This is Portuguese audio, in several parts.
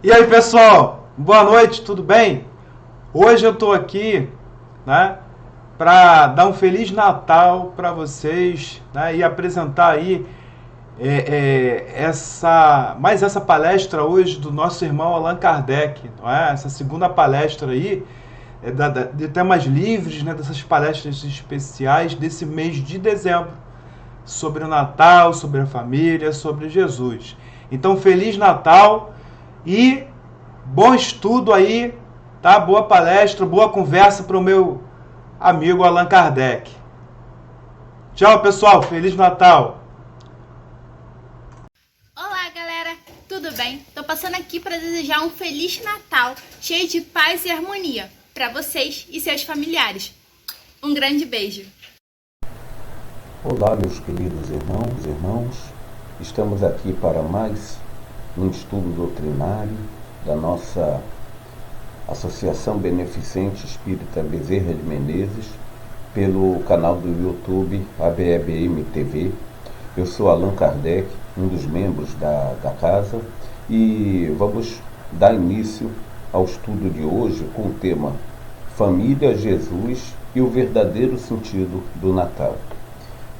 E aí, pessoal, boa noite, tudo bem? Hoje eu estou aqui, né, para dar um Feliz Natal para vocês, né, e apresentar aí essa palestra hoje do nosso irmão Allan Kardec, não é? Essa segunda palestra aí de temas livres, né, dessas palestras especiais desse mês de dezembro, sobre o Natal, sobre a família, sobre Jesus. Então, Feliz Natal e bom estudo aí, tá? Boa palestra, boa conversa para o meu amigo Allan Kardec. Tchau, pessoal. Feliz Natal. Olá, galera. Tudo bem? Tô passando aqui para desejar um Feliz Natal, cheio de paz e harmonia para vocês e seus familiares. Um grande beijo. Olá, meus queridos irmãos. Estamos aqui para mais um estudo doutrinário da nossa Associação Beneficente Espírita Bezerra de Menezes, pelo canal do YouTube ABEBM TV. Eu sou Allan Kardec, um dos membros da casa, e vamos dar início ao estudo de hoje com o tema Família, Jesus e o verdadeiro sentido do Natal.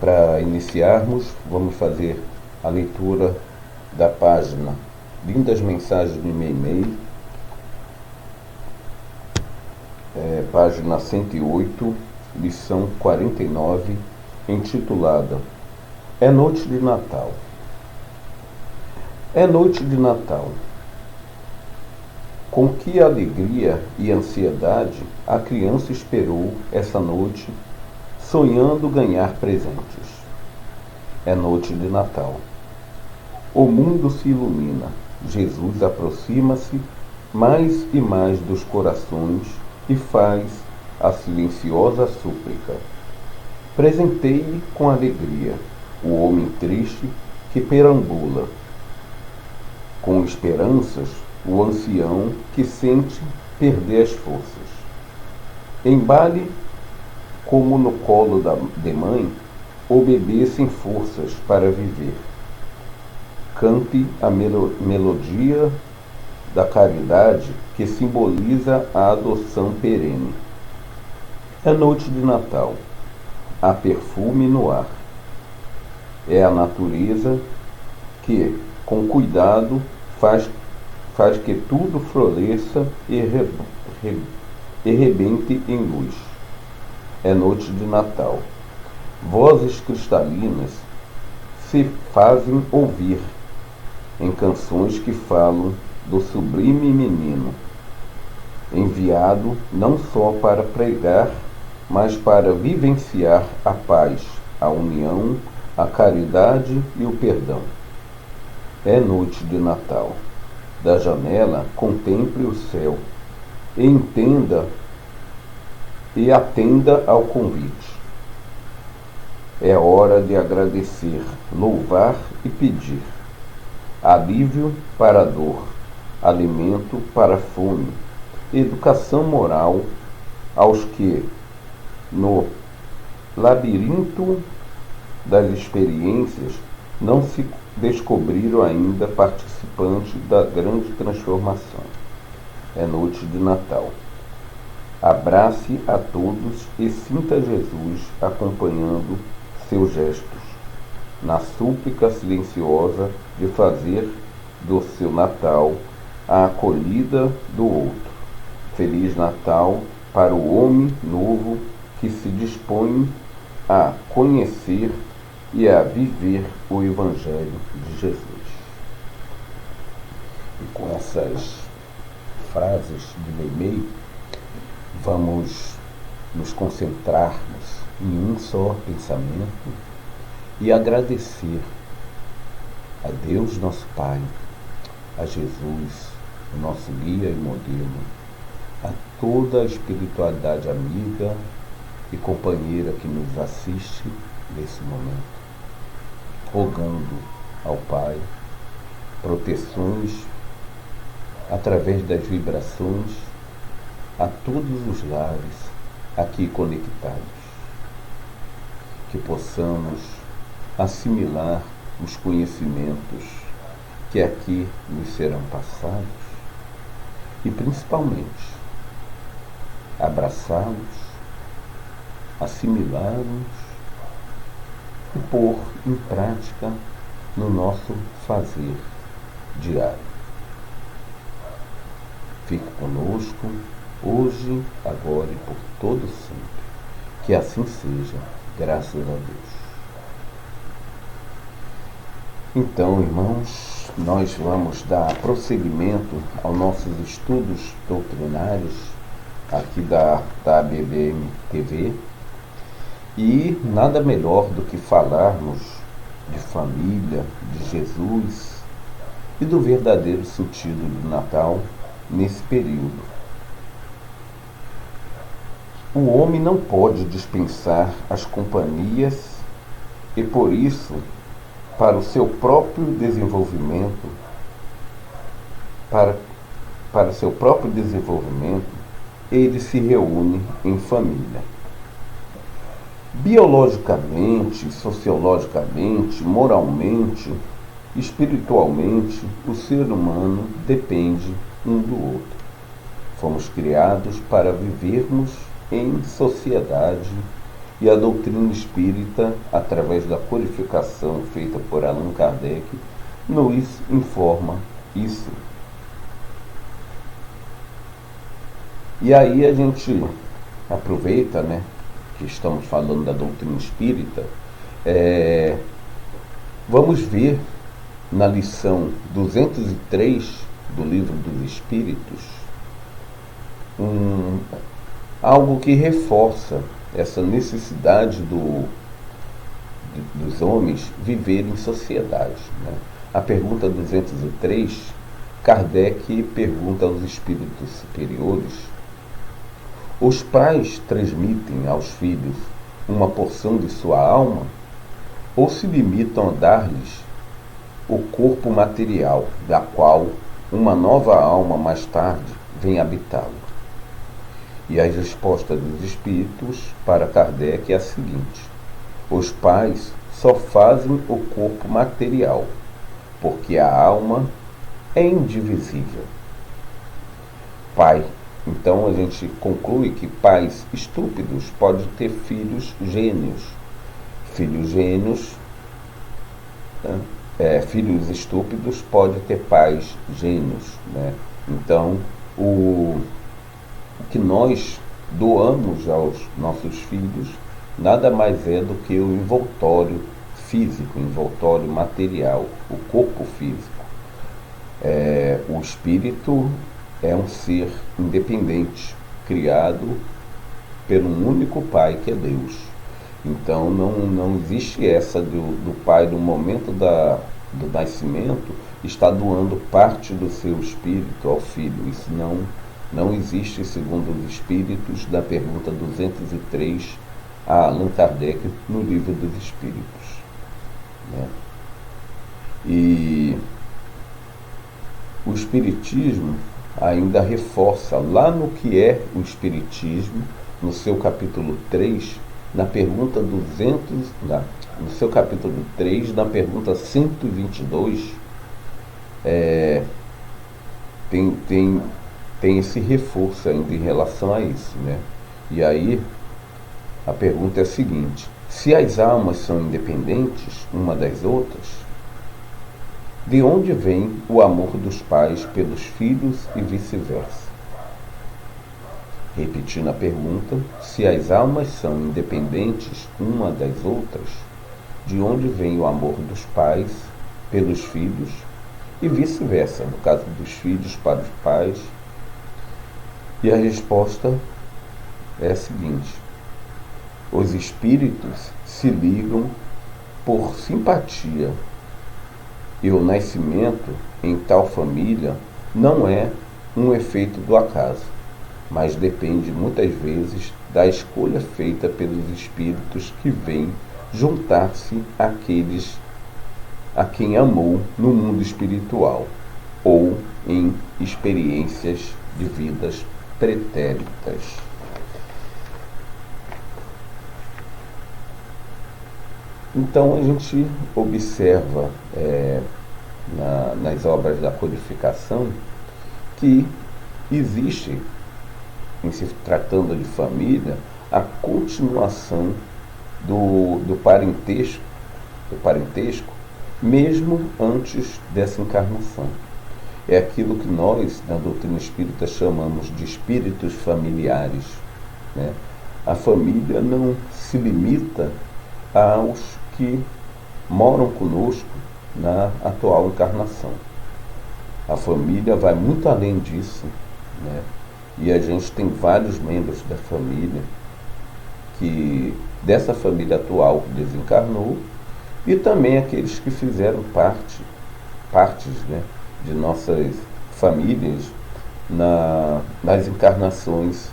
Para iniciarmos, vamos fazer a leitura da página Lindas Mensagens do Meimei, página 108, lição 49, intitulada É Noite de Natal. É noite de Natal. Com que alegria e ansiedade a criança esperou essa noite, sonhando ganhar presentes. É noite de Natal. O mundo se ilumina. Jesus aproxima-se mais e mais dos corações e faz a silenciosa súplica. Presenteie com alegria o homem triste que perambula. Com esperanças, o ancião que sente perder as forças. Embale como no colo de mãe, o bebê sem forças para viver. Cante a melodia da caridade que simboliza a adoção perene. É noite de Natal. Há perfume no ar. É a natureza que, com cuidado, faz que tudo floresça e rebente em luz. É noite de Natal. Vozes cristalinas se fazem ouvir em canções que falam do sublime menino, enviado não só para pregar, mas para vivenciar a paz, a união, a caridade e o perdão. É noite de Natal. Da janela contemple o céu e atenda ao convite. É hora de agradecer, louvar e pedir. Alívio para a dor, alimento para a fome, educação moral aos que, no labirinto das experiências, não se descobriram ainda participantes da grande transformação. É noite de Natal. Abrace a todos e sinta Jesus acompanhando seus gestos, na súplica silenciosa de fazer do seu Natal a acolhida do outro. Feliz Natal para o homem novo que se dispõe a conhecer e a viver o Evangelho de Jesus. E com essas frases de Meimei, vamos nos concentrarmos em um só pensamento e agradecer a Deus nosso Pai, a Jesus, o nosso guia e modelo, a toda a espiritualidade amiga e companheira que nos assiste nesse momento, rogando ao Pai proteções através das vibrações a todos os lares aqui conectados, que possamos assimilar os conhecimentos que aqui nos serão passados e principalmente abraçá-los, assimilá-los e pôr em prática no nosso fazer diário. Fique conosco, hoje, agora e por todo sempre. Que assim seja, graças a Deus. Então, irmãos, nós vamos dar prosseguimento aos nossos estudos doutrinários aqui da ABBM TV. E nada melhor do que falarmos de família, de Jesus e do verdadeiro sentido do Natal nesse período. O homem não pode dispensar as companhias e, por isso, para o seu próprio desenvolvimento, para seu próprio desenvolvimento, ele se reúne em família. Biologicamente, sociologicamente, moralmente, espiritualmente, o ser humano depende um do outro. Fomos criados para vivermos em sociedade e a doutrina espírita, através da codificação feita por Allan Kardec, nos informa isso. E aí a gente aproveita, que estamos falando da doutrina espírita, vamos ver na lição 203 do Livro dos Espíritos algo que reforça essa necessidade dos homens viverem em sociedade. A pergunta 203, Kardec pergunta aos espíritos superiores: os pais transmitem aos filhos uma porção de sua alma ou se limitam a dar-lhes o corpo material, da qual uma nova alma mais tarde vem habitá-lo? E a resposta dos espíritos para Kardec é a seguinte: os pais só fazem o corpo material, porque a alma é indivisível. Pai. Então a gente conclui que pais estúpidos podem ter filhos gênios. Filhos gênios, filhos estúpidos podem ter pais gênios. Então o que nós doamos aos nossos filhos nada mais é do que o envoltório físico, o envoltório material, o corpo físico. O espírito é um ser independente, criado pelo único Pai, que é Deus. Então não existe essa do pai, no momento do nascimento, está doando parte do seu espírito ao filho. Isso não existe, segundo os espíritos, da pergunta 203 a Allan Kardec no Livro dos Espíritos. E o Espiritismo ainda reforça lá no que é o Espiritismo, no seu capítulo 3, na pergunta no seu capítulo 3, na pergunta 122, tem esse reforço ainda em relação a isso. E aí a pergunta é a seguinte: se as almas são independentes uma das outras, de onde vem o amor dos pais pelos filhos e vice-versa? Repetindo a pergunta: se as almas são independentes uma das outras, de onde vem o amor dos pais pelos filhos e vice-versa, no caso dos filhos para os pais? E a resposta é a seguinte: os espíritos se ligam por simpatia, e o nascimento em tal família não é um efeito do acaso, mas depende muitas vezes da escolha feita pelos espíritos que vêm juntar-se àqueles a quem amou no mundo espiritual ou em experiências de vidas pretéritas. Então a gente observa nas obras da codificação que existe, em se tratando de família, a continuação do parentesco, mesmo antes dessa encarnação. É aquilo que nós, na doutrina espírita, chamamos de espíritos familiares, né? A família não se limita aos que moram conosco na atual encarnação. A família vai muito além disso, né? E a gente tem vários membros da família que dessa família atual desencarnou, e também aqueles que fizeram partes, né, de nossas famílias nas encarnações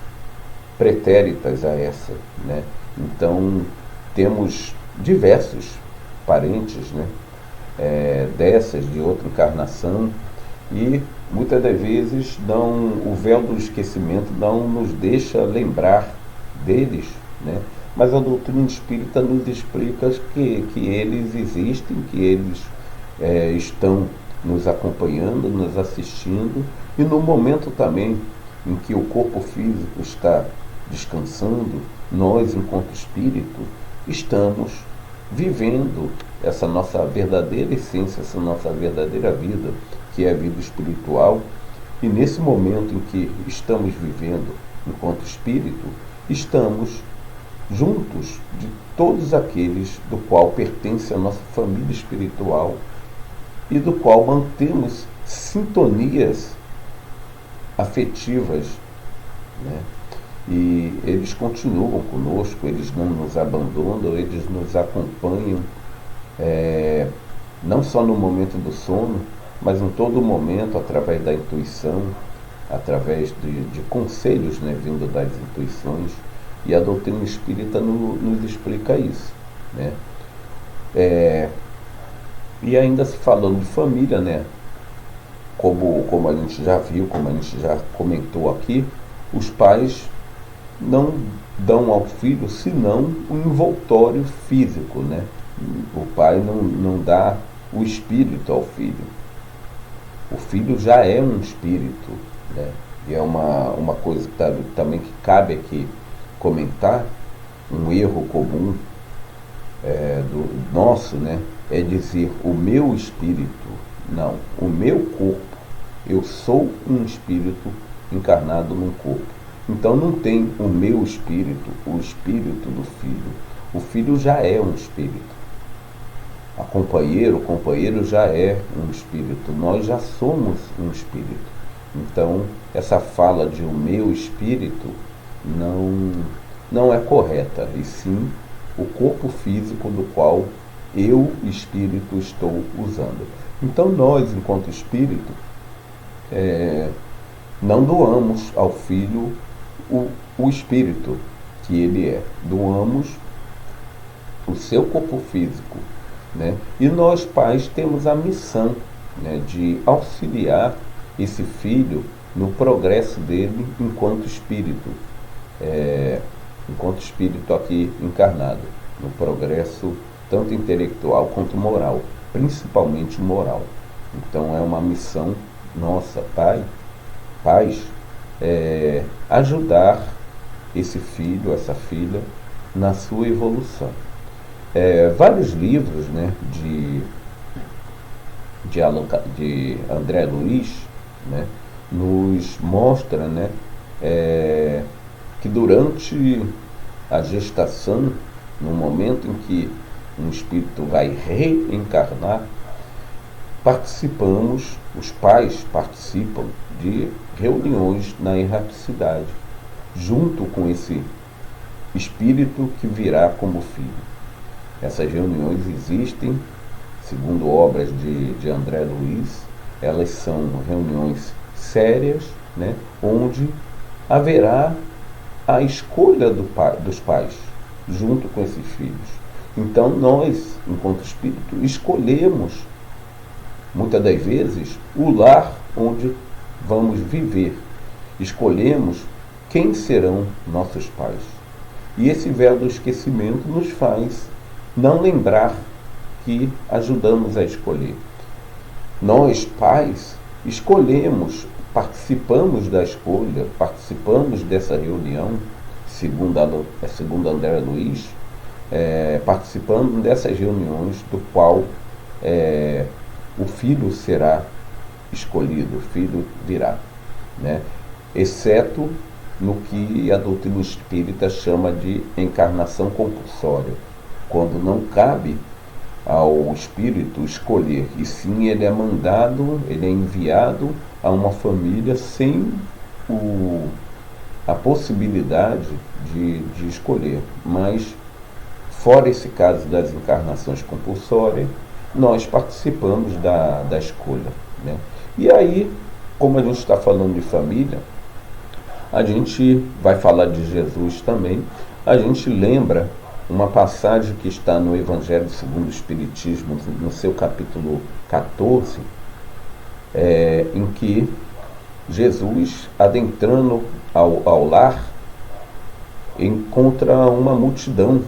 pretéritas a essa, né? Então temos diversos parentes, né, dessas de outra encarnação, e muitas das vezes o véu do esquecimento não nos deixa lembrar deles, né? Mas a doutrina espírita nos explica que eles existem, que eles estão nos acompanhando, nos assistindo, e no momento também em que o corpo físico está descansando, nós, enquanto espírito, estamos vivendo essa nossa verdadeira essência, essa nossa verdadeira vida, que é a vida espiritual. E nesse momento em que estamos vivendo enquanto espírito, estamos juntos de todos aqueles do qual pertence a nossa família espiritual e do qual mantemos sintonias afetivas, né? E eles continuam conosco, eles não nos abandonam, eles nos acompanham, não só no momento do sono, mas em todo momento, através da intuição, através de conselhos, né, vindo das intuições. E a doutrina espírita nos explica isso, né? E ainda se falando de família, né, como a gente já viu, como a gente já comentou aqui, os pais não dão ao filho senão o envoltório físico, né? O pai não dá o espírito ao filho. O filho já é um espírito, né? E é uma coisa também que cabe aqui comentar, um erro comum do nosso, né, é dizer o meu espírito. Não, o meu corpo. Eu sou um espírito encarnado num corpo. Então não tem o meu espírito, o espírito do filho. O filho já é um espírito. O companheiro já é um espírito. Nós já somos um espírito. Então essa fala de o meu espírito não é correta, e sim o corpo físico do qual eu, espírito, estou usando. Então nós, enquanto espírito, não doamos ao filho o espírito que ele é. Doamos o seu corpo físico, né? E nós, pais, temos a missão, né, de auxiliar esse filho no progresso dele enquanto espírito aqui encarnado, no progresso tanto intelectual quanto moral, principalmente moral. Então é uma missão nossa, pais, ajudar esse filho, essa filha, na sua evolução. Vários livros, né, de André Luiz, né, nos mostra, né, que durante a gestação, no momento em que um espírito vai reencarnar, os pais participam de reuniões na erraticidade, junto com esse espírito que virá como filho. Essas reuniões existem, segundo obras de André Luiz, elas são reuniões sérias, né, onde haverá a escolha dos pais, junto com esses filhos. Então nós, enquanto espírito, escolhemos, muitas das vezes, o lar onde vamos viver. Escolhemos quem serão nossos pais. E esse véu do esquecimento nos faz não lembrar que ajudamos a escolher. Nós, pais, escolhemos participamos da escolha, participamos dessa reunião, segundo André Luiz, participando dessas reuniões do qual o filho será escolhido, o filho virá, né? Exceto no que a doutrina espírita chama de encarnação compulsória, quando não cabe ao espírito escolher, e sim ele é mandado, ele é enviado a uma família sem a possibilidade de escolher. Mas, fora esse caso das encarnações compulsórias, nós participamos da escolha, né? E aí, como a gente está falando de família, a gente vai falar de Jesus também. A gente lembra uma passagem que está no Evangelho segundo o Espiritismo, no seu capítulo 14, em que Jesus, adentrando ao lar, encontra uma multidão,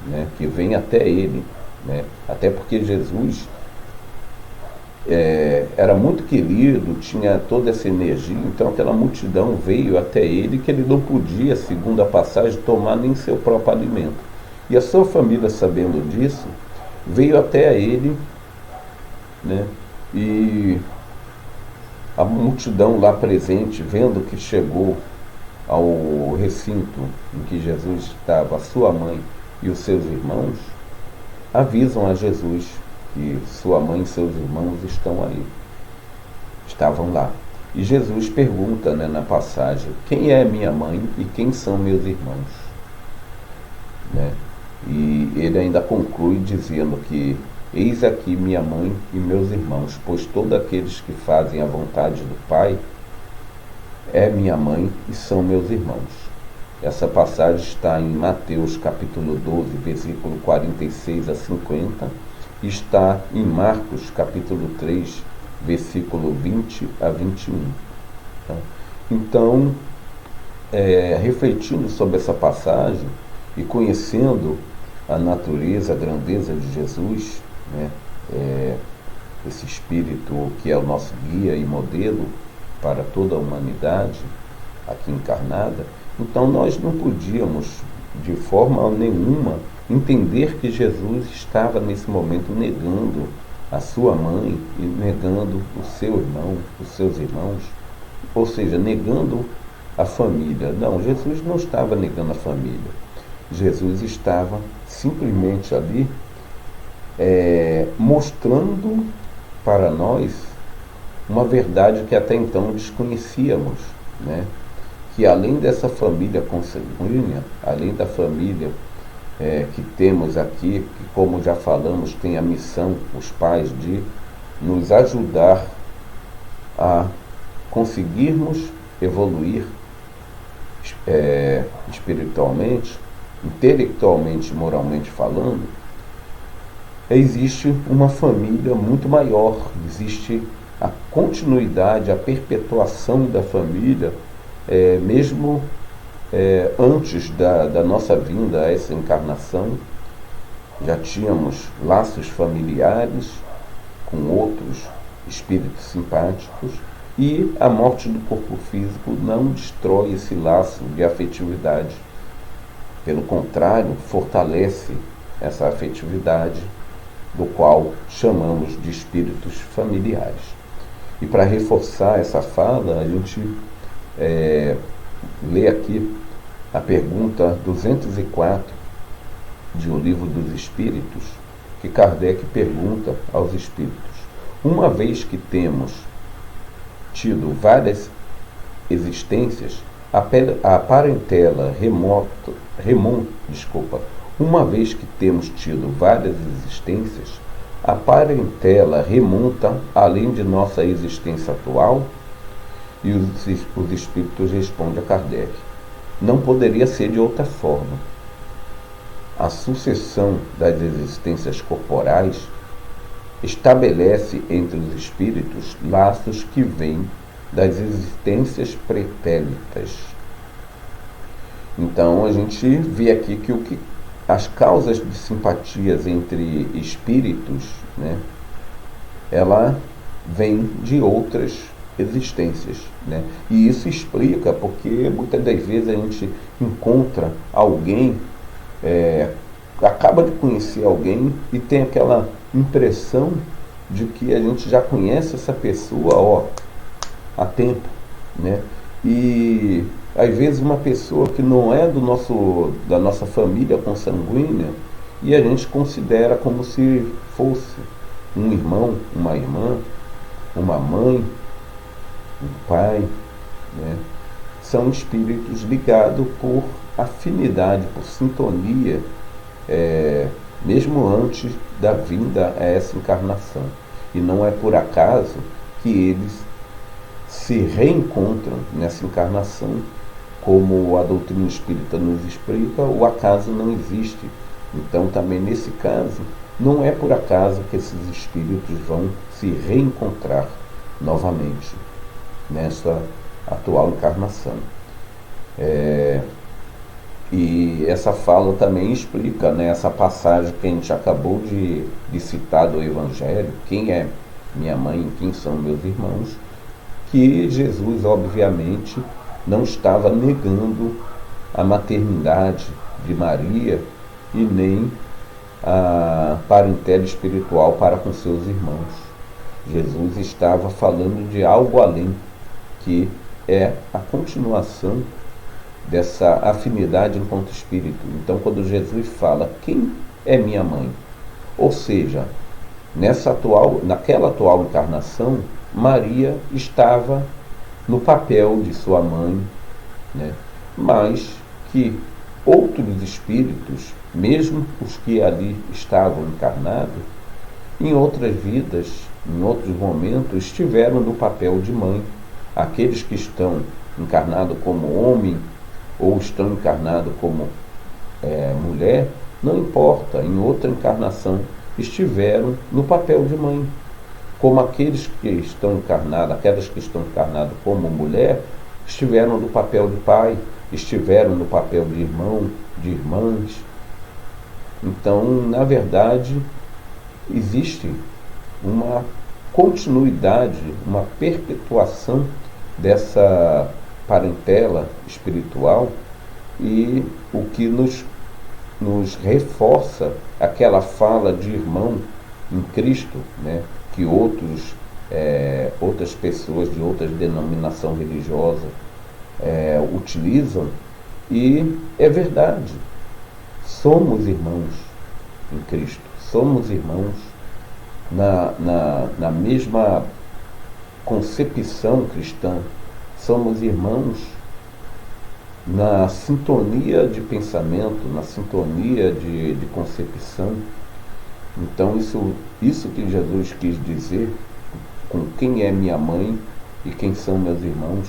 né, que vem até ele, né? Até porque Jesus era muito querido, tinha toda essa energia, então aquela multidão veio até ele, que ele não podia, segundo a passagem, tomar nem seu próprio alimento. E a sua família, sabendo disso, veio até ele, né? E a multidão lá presente, vendo que chegou ao recinto em que Jesus estava, a sua mãe e os seus irmãos, avisam a Jesus que sua mãe e seus irmãos estavam lá. E Jesus pergunta, né, na passagem, quem é minha mãe e quem são meus irmãos? Né? E ele ainda conclui dizendo que eis aqui minha mãe e meus irmãos, pois todos aqueles que fazem a vontade do Pai é minha mãe e são meus irmãos. Essa passagem está em Mateus capítulo 12, versículo 46 a 50, e está em Marcos capítulo 3, versículo 20 a 21. Tá? Então, refletindo sobre essa passagem e conhecendo a natureza, a grandeza de Jesus, né, esse Espírito que é o nosso guia e modelo para toda a humanidade aqui encarnada, então nós não podíamos, de forma nenhuma, entender que Jesus estava nesse momento negando a sua mãe e negando o seu irmão, os seus irmãos, ou seja, negando a família. Não, Jesus não estava negando a família. Jesus estava simplesmente ali mostrando para nós uma verdade que até então desconhecíamos, né? Que além dessa família consanguínea, além da família que temos aqui, que como já falamos, tem a missão, os pais, de nos ajudar a conseguirmos evoluir espiritualmente, intelectualmente, moralmente falando, existe uma família muito maior, existe a continuidade, a perpetuação da família, mesmo antes da nossa vinda a essa encarnação. Já tínhamos laços familiares com outros espíritos simpáticos, e a morte do corpo físico não destrói esse laço de afetividade. Pelo contrário, fortalece essa afetividade, do qual chamamos de espíritos familiares. E para reforçar essa fala, a gente lê aqui a pergunta 204 de O Livro dos Espíritos, que Kardec pergunta aos espíritos: uma vez que temos tido várias existências, a parentela uma vez que temos tido várias existências, a parentela remonta além de nossa existência atual? E os espíritos respondem a Kardec: não poderia ser de outra forma. A sucessão das existências corporais estabelece entre os espíritos laços que vêm das existências pretéritas. Então a gente vê aqui que as causas de simpatias entre espíritos, né, ela vem de outras existências, né? E isso explica porque muitas das vezes a gente encontra alguém, acaba de conhecer alguém e tem aquela impressão de que a gente já conhece essa pessoa há tempo, né? E às vezes uma pessoa que não é da nossa família consanguínea, e a gente considera como se fosse um irmão, uma irmã, uma mãe, um pai, né? São espíritos ligados por afinidade, por sintonia, mesmo antes da vinda a essa encarnação. E não é por acaso que eles se reencontram nessa encarnação, como a doutrina espírita nos explica, o acaso não existe. Então, também nesse caso, não é por acaso que esses espíritos vão se reencontrar novamente nessa atual encarnação. E essa fala também explica, né, essa passagem que a gente acabou de citar do Evangelho, quem é minha mãe, quem são meus irmãos, que Jesus, obviamente, não estava negando a maternidade de Maria e nem a parentela espiritual para com seus irmãos. Jesus estava falando de algo além, que é a continuação dessa afinidade enquanto espírito. Então, quando Jesus fala, quem é minha mãe? Ou seja, naquela atual encarnação, Maria estava no papel de sua mãe, né? Mas que outros espíritos, mesmo os que ali estavam encarnados, em outras vidas, em outros momentos, estiveram no papel de mãe. Aqueles que estão encarnados como homem ou estão encarnados como mulher, não importa, em outra encarnação estiveram no papel de mãe. Como aquelas que estão encarnadas como mulher, estiveram no papel de pai, estiveram no papel de irmão, de irmãs. Então, na verdade, existe uma continuidade, uma perpetuação dessa parentela espiritual, e o que nos reforça aquela fala de irmão em Cristo, né, que outras pessoas de outras denominação religiosa utilizam, e é verdade, somos irmãos em Cristo, somos irmãos na mesma concepção cristã, somos irmãos na sintonia de pensamento, na sintonia de concepção. Então isso que Jesus quis dizer com quem é minha mãe e quem são meus irmãos.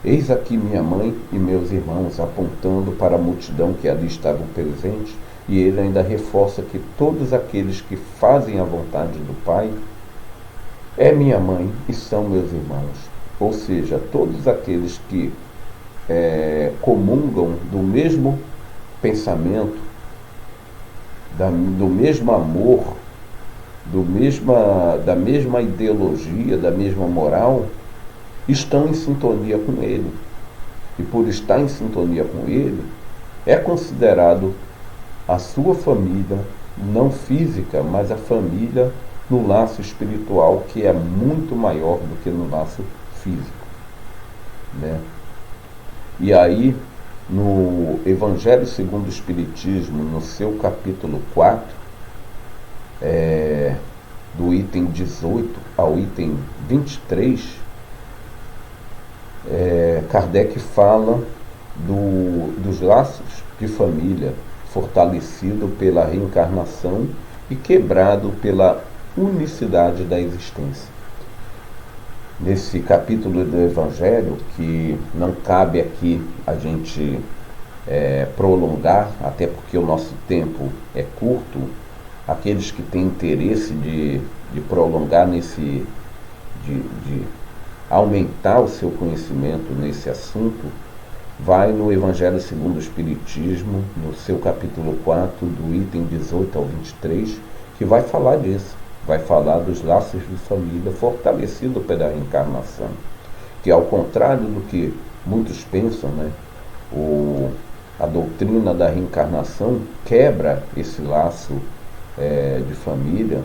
Eis aqui minha mãe e meus irmãos, apontando para a multidão que ali estavam presentes, e ele ainda reforça que todos aqueles que fazem a vontade do Pai é minha mãe e são meus irmãos. Ou seja, todos aqueles que comungam do mesmo pensamento, do mesmo amor, da mesma ideologia, da mesma moral, estão em sintonia com ele. E por estar em sintonia com ele, é considerado a sua família, não física, mas a família no laço espiritual, que é muito maior do que no laço físico, né? E aí, no Evangelho segundo o Espiritismo, no seu capítulo 4, do item 18 ao item 23, Kardec fala dos laços de família fortalecido pela reencarnação e quebrado pela unicidade da existência. Nesse capítulo do Evangelho, que não cabe aqui a gente prolongar, até porque o nosso tempo é curto, aqueles que têm interesse de prolongar de aumentar o seu conhecimento nesse assunto, vai no Evangelho segundo o Espiritismo, no seu capítulo 4, do item 18 ao 23, que vai falar disso. vai falar dos laços de família fortalecidos pela reencarnação, que ao contrário do que muitos pensam, né, a doutrina da reencarnação quebra esse laço de família,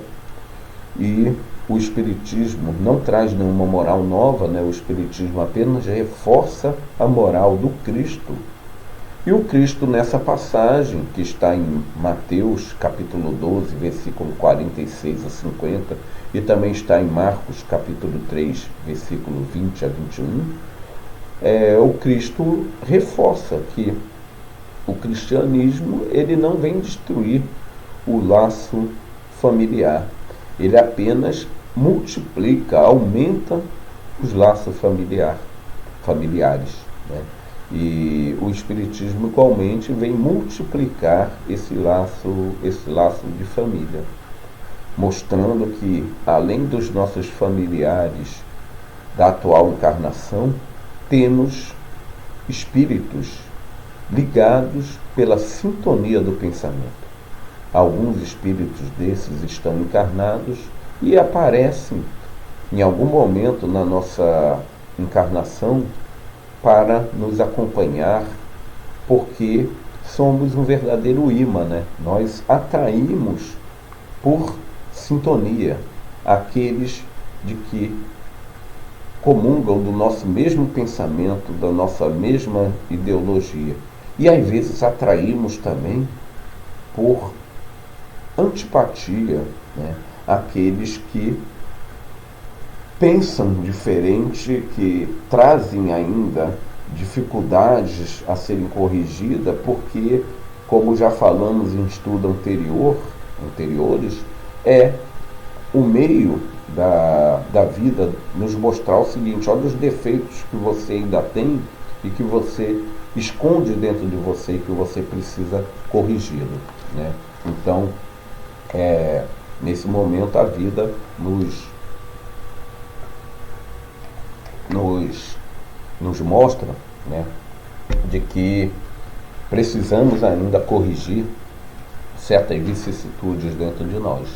e o Espiritismo não traz nenhuma moral nova, né? O Espiritismo apenas reforça a moral do Cristo. E o Cristo, nessa passagem, que está em Mateus, capítulo 12, versículo 46 a 50, e também está em Marcos, capítulo 3, versículo 20 a 21, o Cristo reforça que o cristianismo ele não vem destruir o laço familiar. Ele apenas multiplica, aumenta os laços familiares, né? E o Espiritismo igualmente vem multiplicar esse laço de família, mostrando que, além dos nossos familiares da atual encarnação, temos espíritos ligados pela sintonia do pensamento. Alguns espíritos desses estão encarnados e aparecem em algum momento na nossa encarnação para nos acompanhar, porque somos um verdadeiro imã, né? Nós atraímos por sintonia aqueles de que comungam do nosso mesmo pensamento, da nossa mesma ideologia. E às vezes atraímos também por antipatia, né, aqueles que pensam diferente, que trazem ainda dificuldades a serem corrigidas, porque, como já falamos em estudos anteriores, é o meio da vida nos mostrar o seguinte: olha os defeitos que você ainda tem e que você esconde dentro de você e que você precisa corrigi-lo, né? Então, nesse momento a vida nos mostra, né, de que precisamos ainda corrigir certas vicissitudes dentro de nós.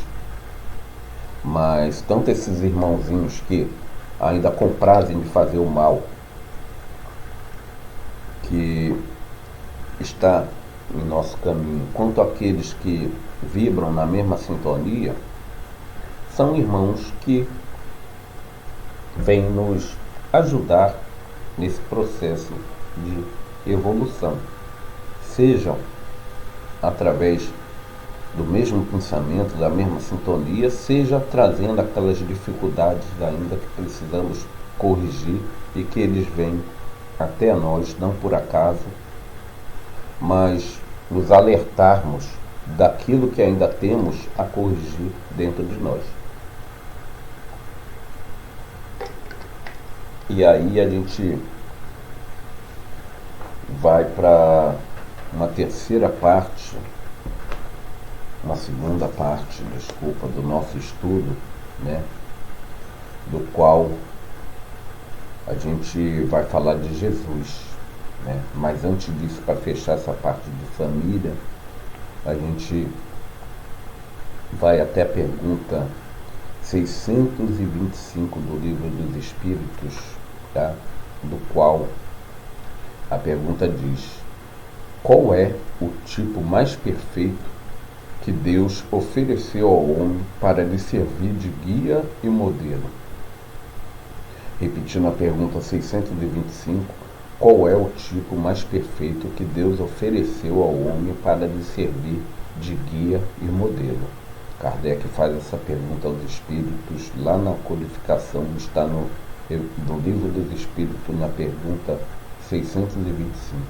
Mas tanto esses irmãozinhos que ainda comprazem de fazer o mal, que está em nosso caminho, quanto aqueles que vibram na mesma sintonia, são irmãos que vêm nos ajudar nesse processo de evolução, sejam através do mesmo pensamento, da mesma sintonia, seja trazendo aquelas dificuldades ainda que precisamos corrigir e que eles vêm até nós, não por acaso, mas nos alertarmos daquilo que ainda temos a corrigir dentro de nós. E aí a gente vai para uma segunda parte, do nosso estudo, né, do qual a gente vai falar de Jesus, né? Mas antes disso, para fechar essa parte de família, a gente vai até a pergunta 625 do Livro dos Espíritos, tá? Do qual a pergunta diz: qual é o tipo mais perfeito que Deus ofereceu ao homem para lhe servir de guia e modelo? Repetindo a pergunta 625, qual é o tipo mais perfeito que Deus ofereceu ao homem para lhe servir de guia e modelo? Kardec faz essa pergunta aos espíritos lá na codificação, está no Livro dos Espíritos, na pergunta 625.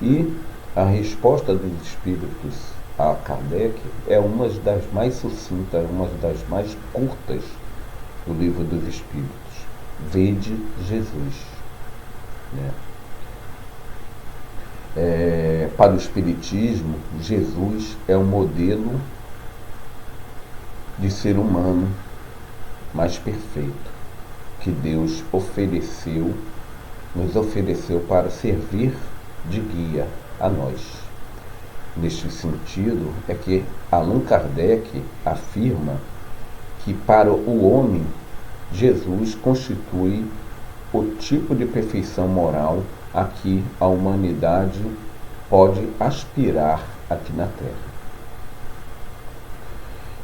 E a resposta dos espíritos a Kardec é uma das mais sucintas, uma das mais curtas do Livro dos Espíritos. Vede Jesus, né? Para o Espiritismo, Jesus é o modelo de ser humano mais perfeito que Deus nos ofereceu para servir de guia a nós. Neste sentido é que Allan Kardec afirma que para o homem, Jesus constitui o tipo de perfeição moral a que a humanidade pode aspirar aqui na Terra.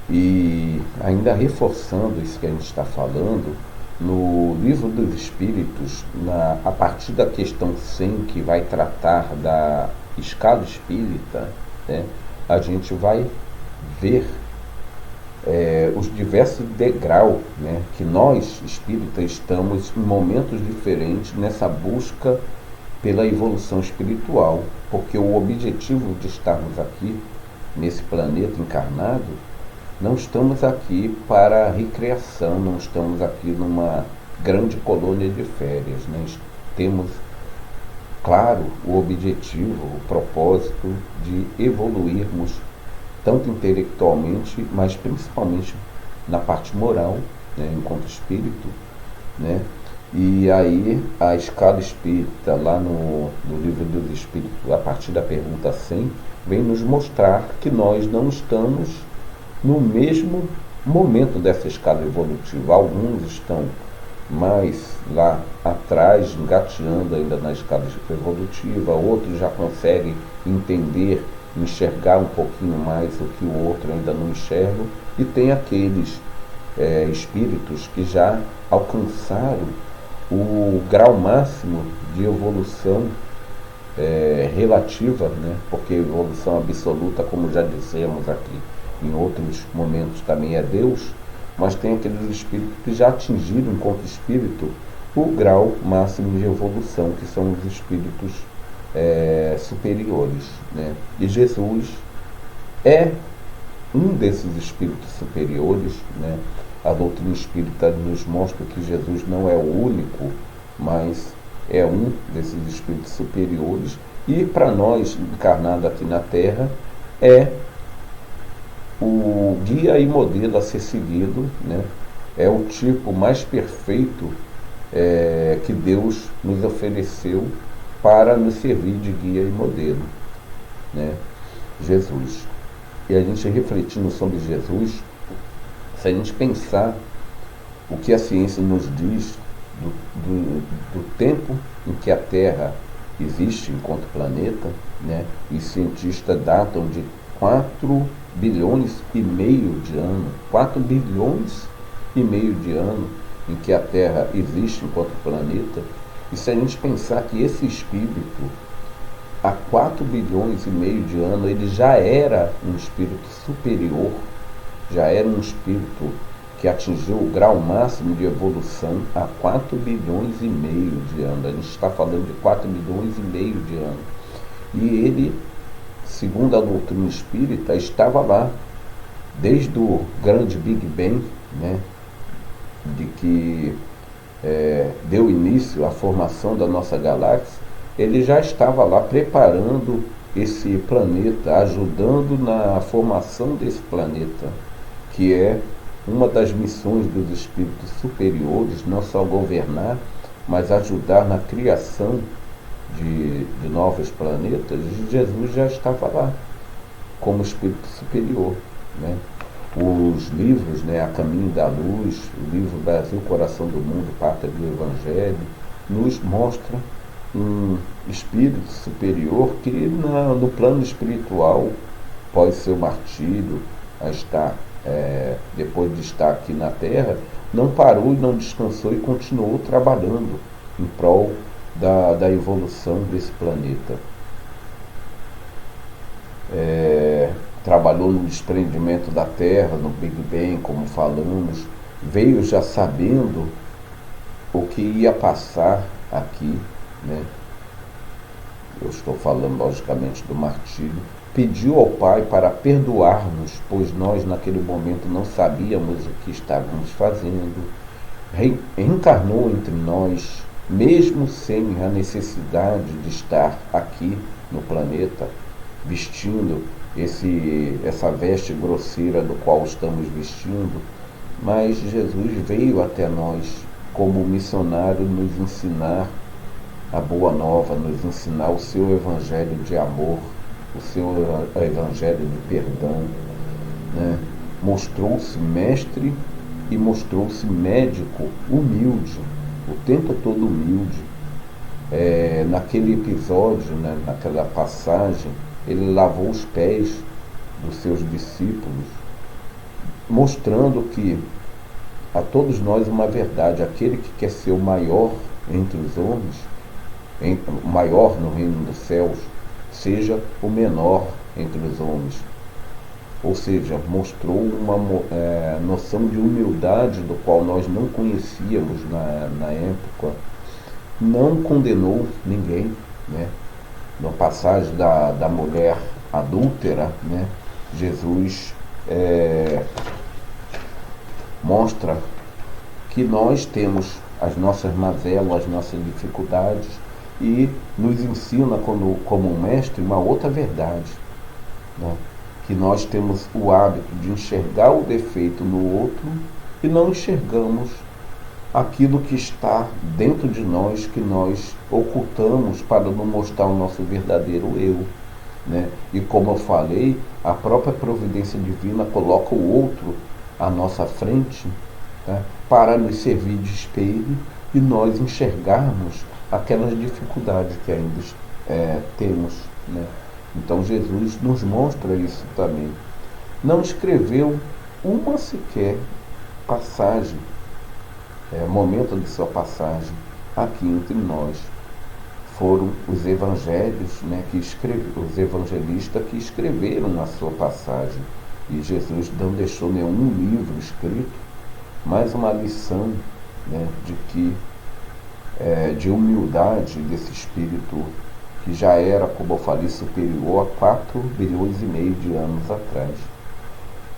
E ainda reforçando isso que a gente está falando, no Livro dos Espíritos, a partir da questão 100, que vai tratar da escala espírita, né, a gente vai ver os diversos degraus, né, que nós, espíritas, estamos em momentos diferentes nessa busca pela evolução espiritual, porque o objetivo de estarmos aqui, nesse planeta encarnado, não estamos aqui para recreação, não estamos aqui numa grande colônia de férias, né? Temos, claro, o objetivo, o propósito de evoluirmos, tanto intelectualmente, mas principalmente na parte moral, né, enquanto espírito, né? E aí a escala espírita, lá no Livro dos Espíritos, a partir da pergunta 100, vem nos mostrar que nós não estamos no mesmo momento dessa escala evolutiva. Alguns estão mais lá atrás, engateando ainda na escala evolutiva, outros já conseguem entender, enxergar um pouquinho mais o que o outro ainda não enxerga, e tem aqueles espíritos que já alcançaram o grau máximo de evolução relativa, né? Porque evolução absoluta, como já dissemos aqui, em outros momentos também é Deus, mas tem aqueles espíritos que já atingiram, enquanto espírito, o grau máximo de evolução, que são os espíritos superiores, né? E Jesus é um desses espíritos superiores, né? A doutrina espírita nos mostra que Jesus não é o único, mas é um desses espíritos superiores, e para nós, encarnados aqui na Terra, é o guia e modelo a ser seguido, né? É o tipo mais perfeito que Deus nos ofereceu para nos servir de guia e modelo, né? Jesus. E a gente refletindo sobre Jesus, se a gente pensar o que a ciência nos diz do tempo em que a Terra existe enquanto planeta, né? Os cientistas datam de 4 bilhões e meio de anos, 4 bilhões e meio de anos em que a Terra existe enquanto planeta. E se a gente pensar que esse espírito, há 4 bilhões e meio de anos, ele já era um espírito superior, já era um espírito que atingiu o grau máximo de evolução há 4 bilhões e meio de anos. A gente está falando de 4 bilhões e meio de anos. E ele, segundo a doutrina espírita, estava lá desde o grande Big Bang, né, de que deu início à formação da nossa galáxia. Ele já estava lá preparando esse planeta, ajudando na formação desse planeta, que é uma das missões dos espíritos superiores, não só governar, mas ajudar na criação de novos planetas. Jesus já estava lá como espírito superior, né? Os livros, né, A Caminho da Luz, o livro Brasil, Coração do Mundo, Pátria do Evangelho, nos mostra um espírito superior que no plano espiritual, após seu martírio, depois de estar aqui na Terra, não parou e não descansou e continuou trabalhando em prol da evolução desse planeta. Trabalhou no desprendimento da Terra, no Big Bang, como falamos, veio já sabendo o que ia passar aqui, né? Eu estou falando logicamente do martírio. Pediu ao Pai para perdoar-nos, pois nós naquele momento não sabíamos o que estávamos fazendo. Reencarnou entre nós, mesmo sem a necessidade de estar aqui no planeta, vestindo essa veste grosseira do qual estamos vestindo, mas Jesus veio até nós como missionário nos ensinar a boa nova, nos ensinar o seu evangelho de amor, o seu evangelho de perdão, né? Mostrou-se mestre e mostrou-se médico humilde, o tempo todo humilde. Naquele episódio, né, naquela passagem, ele lavou os pés dos seus discípulos, mostrando que a todos nós uma verdade: aquele que quer ser o maior entre os homens, o maior no reino dos céus, seja o menor entre os homens. Ou seja, mostrou uma noção de humildade do qual nós não conhecíamos na época. Não condenou ninguém, né? Na passagem da mulher adúltera, né? Jesus mostra que nós temos as nossas mazelas, as nossas dificuldades, e nos ensina como um mestre uma outra verdade, né? Que nós temos o hábito de enxergar o defeito no outro e não enxergamos aquilo que está dentro de nós, que nós ocultamos para não mostrar o nosso verdadeiro eu, né? E como eu falei, a própria providência divina coloca o outro à nossa frente, tá? Para nos servir de espelho e nós enxergarmos aquelas dificuldades que ainda temos, né? Então Jesus nos mostra isso também. Não escreveu uma sequer passagem, momento de sua passagem aqui entre nós. Foram os evangelhos, né, os evangelistas que escreveram a sua passagem. E Jesus não deixou nenhum livro escrito, mas uma lição, né, de humildade desse espírito que já era, como eu falei, superior a 4,5 bilhões de anos atrás.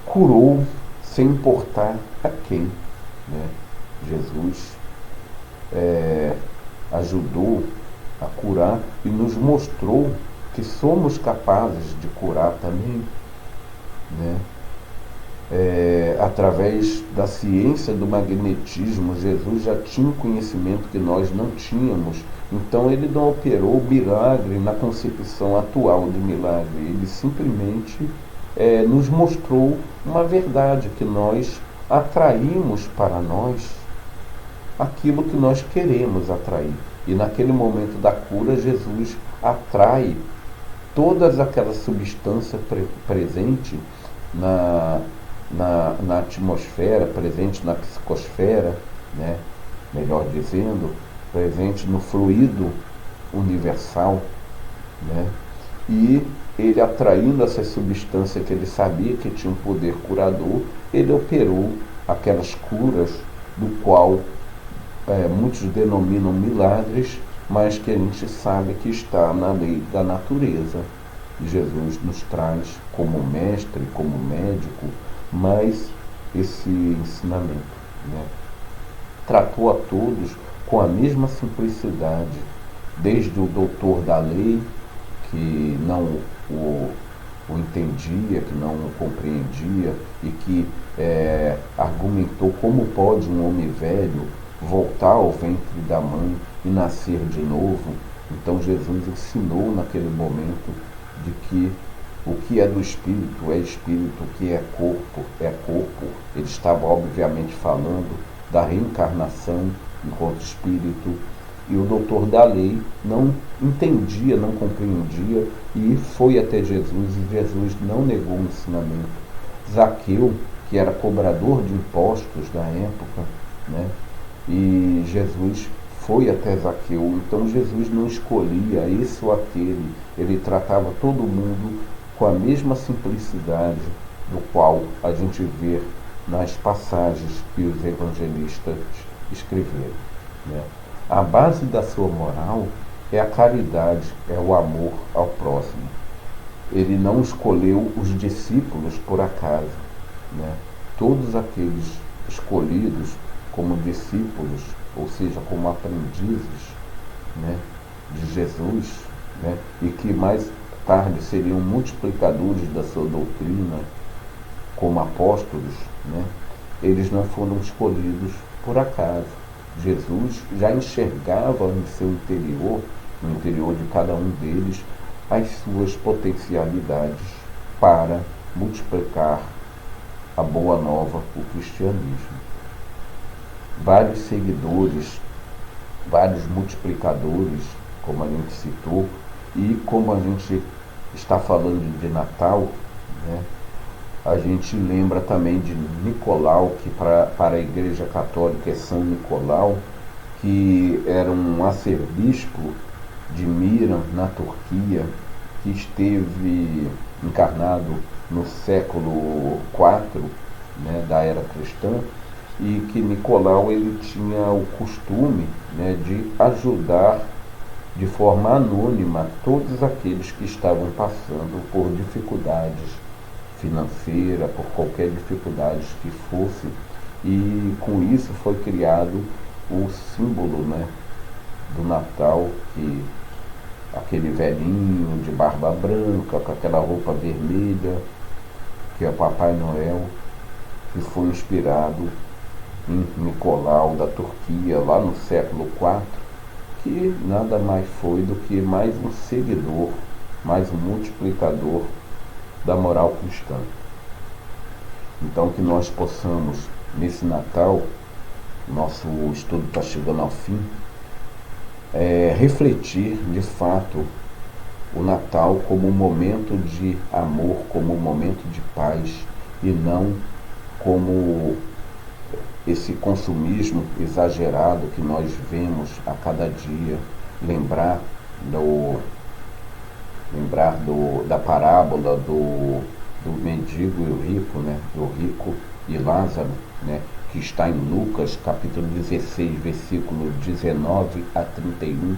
Curou sem importar a quem, né? Jesus ajudou a curar e nos mostrou que somos capazes de curar também, né? Através da ciência do magnetismo, Jesus já tinha um conhecimento que nós não tínhamos. Então ele não operou milagre na concepção atual de milagre. Ele simplesmente nos mostrou uma verdade, que nós atraímos para nós aquilo que nós queremos atrair. E naquele momento da cura, Jesus atrai todas aquelas substâncias presentes na atmosfera, presente na psicosfera, né? Melhor dizendo, presente no fluido universal, né? E ele, atraindo essas substâncias que ele sabia que tinham um poder curador, ele operou aquelas curas do qual muitos denominam milagres, mas que a gente sabe que está na lei da natureza. E Jesus nos traz como mestre, como médico, mais esse ensinamento, né? Tratou a todos com a mesma simplicidade, desde o doutor da lei, que não o entendia, que não o compreendia, e que argumentou como pode um homem velho voltar ao ventre da mãe e nascer de novo. Então Jesus ensinou naquele momento de que o que é do espírito é espírito, o que é corpo é corpo. Ele estava obviamente falando da reencarnação enquanto espírito, e o doutor da lei não entendia, não compreendia, e foi até Jesus, e Jesus não negou o ensinamento. Zaqueu, que era cobrador de impostos na época, né? E Jesus foi até Zaqueu. Então Jesus não escolhia esse ou aquele, ele tratava todo mundo com a mesma simplicidade do qual a gente vê nas passagens que os evangelistas escreveram, né? A base da sua moral é a caridade, é o amor ao próximo. Ele não escolheu os discípulos por acaso, né? Todos aqueles escolhidos como discípulos, ou seja, como aprendizes, né, de Jesus, né, e que mais tarde seriam multiplicadores da sua doutrina como apóstolos, né, eles não foram escolhidos por acaso. Jesus já enxergava no seu interior, no interior de cada um deles, as suas potencialidades para multiplicar a boa nova, o cristianismo. vários seguidores, vários multiplicadores, como a gente citou, e como a gente está falando de Natal, né, a gente lembra também de Nicolau, que para a Igreja Católica é São Nicolau, que era um arcebispo de Miran, na Turquia, que esteve encarnado no século IV, né, da era cristã, e que Nicolau ele tinha o costume, né, de ajudar de forma anônima todos aqueles que estavam passando por dificuldades financeiras, por qualquer dificuldade que fosse, e com isso foi criado o símbolo, né, do Natal, que aquele velhinho de barba branca, com aquela roupa vermelha, que é o Papai Noel, que foi inspirado em Nicolau da Turquia, lá no século IV, que nada mais foi do que mais um seguidor, mais um multiplicador da moral cristã. Então que nós possamos, nesse Natal, nosso estudo está chegando ao fim, refletir de fato o Natal como um momento de amor, como um momento de paz, e não como esse consumismo exagerado que nós vemos a cada dia. Lembrar da parábola do mendigo e o rico, né? Do rico e Lázaro, né? Que está em Lucas capítulo 16, versículo 19 a 31,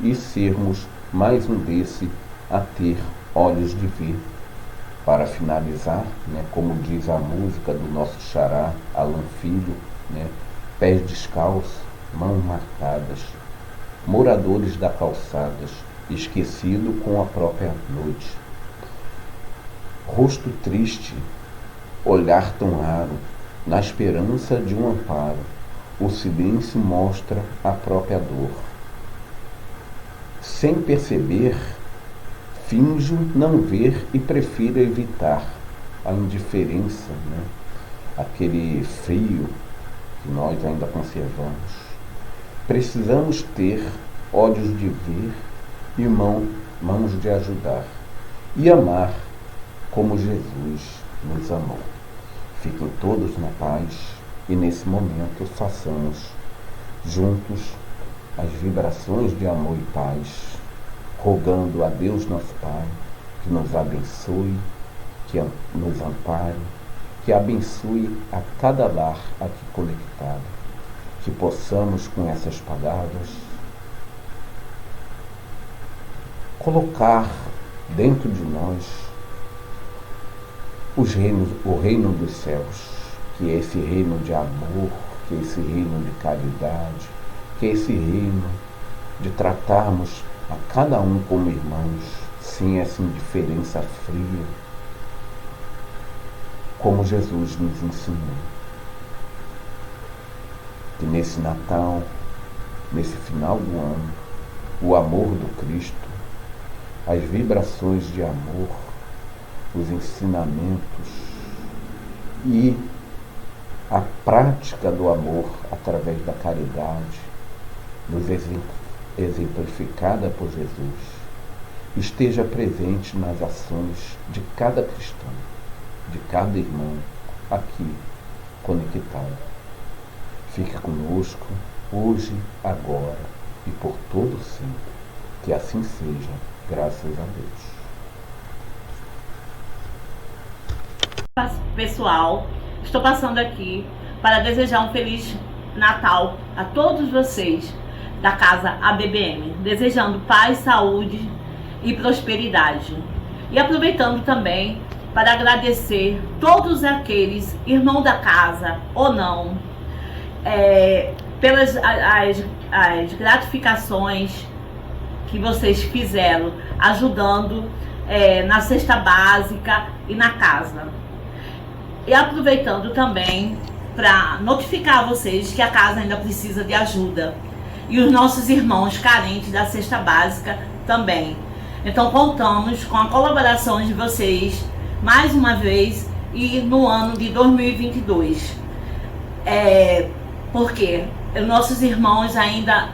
e sermos mais um desse a ter olhos de ver. Para finalizar, né, como diz a música do nosso xará, Alan Filho, né, pés descalços, mãos marcadas, moradores da calçadas, esquecido com a própria noite. Rosto triste, olhar tão raro, na esperança de um amparo, o silêncio mostra a própria dor. Sem perceber, finjo não ver e prefiro evitar a indiferença, né? Aquele frio que nós ainda conservamos. Precisamos ter olhos de ver e mãos de ajudar, e amar como Jesus nos amou. Fiquem todos na paz, e nesse momento façamos juntos as vibrações de amor e paz, rogando a Deus nosso Pai que nos abençoe, que nos ampare, que abençoe a cada lar aqui conectado, que possamos com essas palavras colocar dentro de nós o reino dos céus, que é esse reino de amor, que é esse reino de caridade, que é esse reino de tratarmos a cada um como irmãos, sem essa indiferença fria, como Jesus nos ensinou. Que nesse Natal, nesse final do ano, o amor do Cristo, as vibrações de amor, os ensinamentos e a prática do amor através da caridade, nos exemplificada por Jesus, esteja presente nas ações de cada cristão, de cada irmão aqui conectado. Fique conosco hoje, agora e por todo sempre. Que assim seja, graças a Deus. Pessoal, estou passando aqui para desejar um Feliz Natal a todos vocês da casa ABBM, desejando paz, saúde e prosperidade. E aproveitando também para agradecer todos aqueles irmãos da casa ou não, pelas as gratificações que vocês fizeram, ajudando na cesta básica e na casa. E aproveitando também para notificar vocês que a casa ainda precisa de ajuda. E os nossos irmãos carentes da cesta básica também. Então contamos com a colaboração de vocês mais uma vez e no ano de 2022. porque nossos irmãos ainda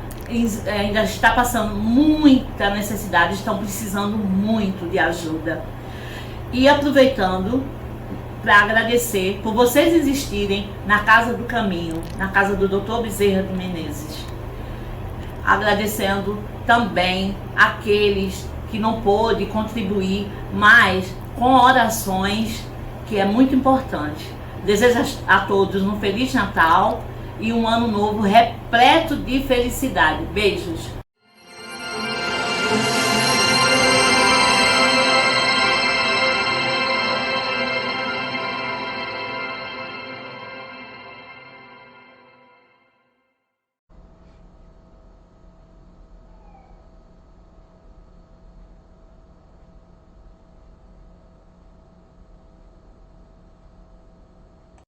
está passando muita necessidade, estão precisando muito de ajuda. E aproveitando para agradecer por vocês existirem na Casa do Caminho, na casa do Dr. Bezerra de Menezes. Agradecendo também aqueles que não pôde contribuir, mas com orações, que é muito importante. Desejo a todos um Feliz Natal e um ano novo repleto de felicidade. Beijos!